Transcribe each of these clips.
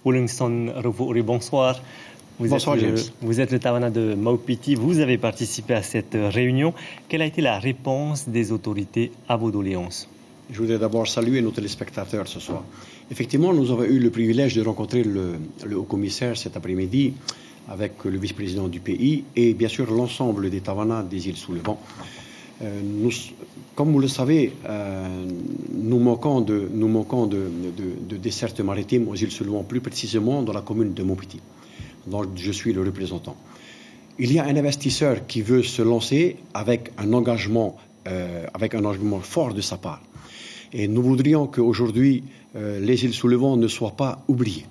Wellington Rufuri, bonsoir. Bonsoir, James. Vous êtes le Tawana de Maupiti. Vous avez participé à cette réunion. Quelle a été la réponse des autorités à vos doléances? Je voudrais d'abord saluer nos téléspectateurs ce soir. Effectivement, nous avons eu le privilège de rencontrer le haut-commissaire cet après-midi avec le vice-président du pays et bien sûr l'ensemble des Tawana des îles sous le vent. Comme vous le savez, nous manquons de desserte maritime aux îles sous le vent, plus précisément dans la commune de Maupiti, dont je suis le représentant. Il y a un investisseur qui veut se lancer avec un engagement fort de sa part. Et nous voudrions qu'aujourd'hui, les îles sous le vent ne soient pas oubliées.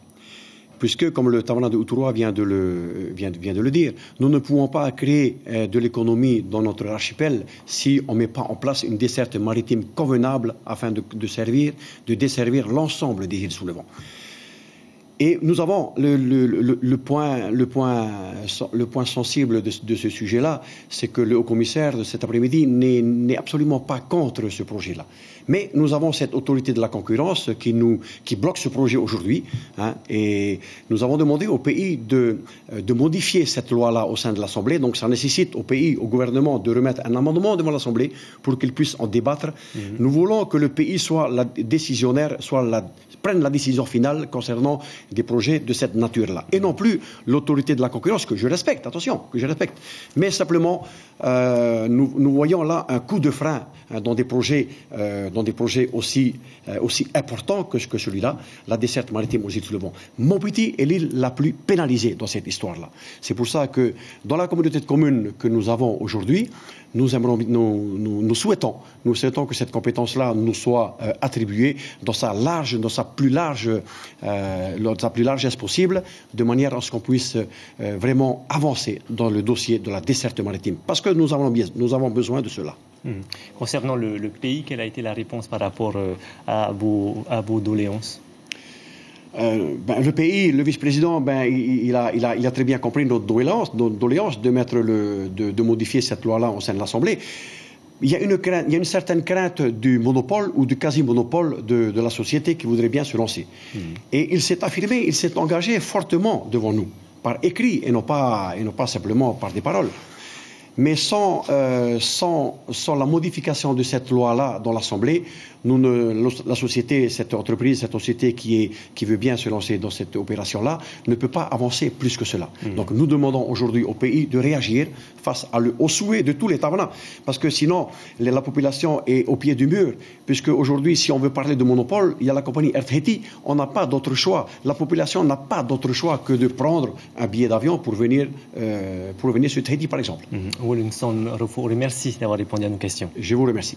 Puisque, comme le Tawana de Uturoa vient de le dire, nous ne pouvons pas créer de l'économie dans notre archipel si on ne met pas en place une desserte maritime convenable afin de desservir l'ensemble des îles sous le vent. Et nous avons le point sensible de ce sujet-là, c'est que le haut-commissaire de cet après-midi n'est absolument pas contre ce projet-là. Mais nous avons cette autorité de la concurrence qui bloque ce projet aujourd'hui, et nous avons demandé au pays de modifier cette loi-là au sein de l'Assemblée. Donc ça nécessite au gouvernement de remettre un amendement devant l'Assemblée pour qu'il puisse en débattre. Nous voulons que le pays soit la décisionnaire, prenne la décision finale concernant des projets de cette nature-là. Et non plus l'autorité de la concurrence, que je respecte, attention, que je respecte. Mais simplement, nous voyons là un coup de frein dans des projets aussi importants que celui-là, la desserte maritime aux îles sous le vent. Maupiti est l'île la plus pénalisée dans cette histoire-là. C'est pour ça que dans la communauté de communes que nous avons aujourd'hui, nous souhaitons que cette compétence-là nous soit attribuée dans sa plus largesse possible, de manière à ce qu'on puisse vraiment avancer dans le dossier de la desserte maritime. Parce que nous avons besoin de cela. Concernant le pays, quelle a été la réponse par rapport à vos doléances? Le pays, le vice-président, il a très bien compris notre doléance de modifier cette loi-là au sein de l'Assemblée. Il y a une certaine crainte du monopole ou du quasi-monopole de la société qui voudrait bien se lancer. Et il s'est affirmé, il s'est engagé fortement devant nous, par écrit et non pas simplement par des paroles. Mais sans la modification de cette loi-là dans l'Assemblée, la société, cette société qui veut bien se lancer dans cette opération-là, ne peut pas avancer plus que cela. Donc nous demandons aujourd'hui au pays de réagir face au souhait de tous les Tawana. Parce que sinon, la population est au pied du mur. Puisque aujourd'hui, si on veut parler de monopole, il y a la compagnie Air Tahiti, on n'a pas d'autre choix. La population n'a pas d'autre choix que de prendre un billet d'avion pour venir sur Tahiti, par exemple. Wellington Rufuri, merci d'avoir répondu à nos questions. Je vous remercie.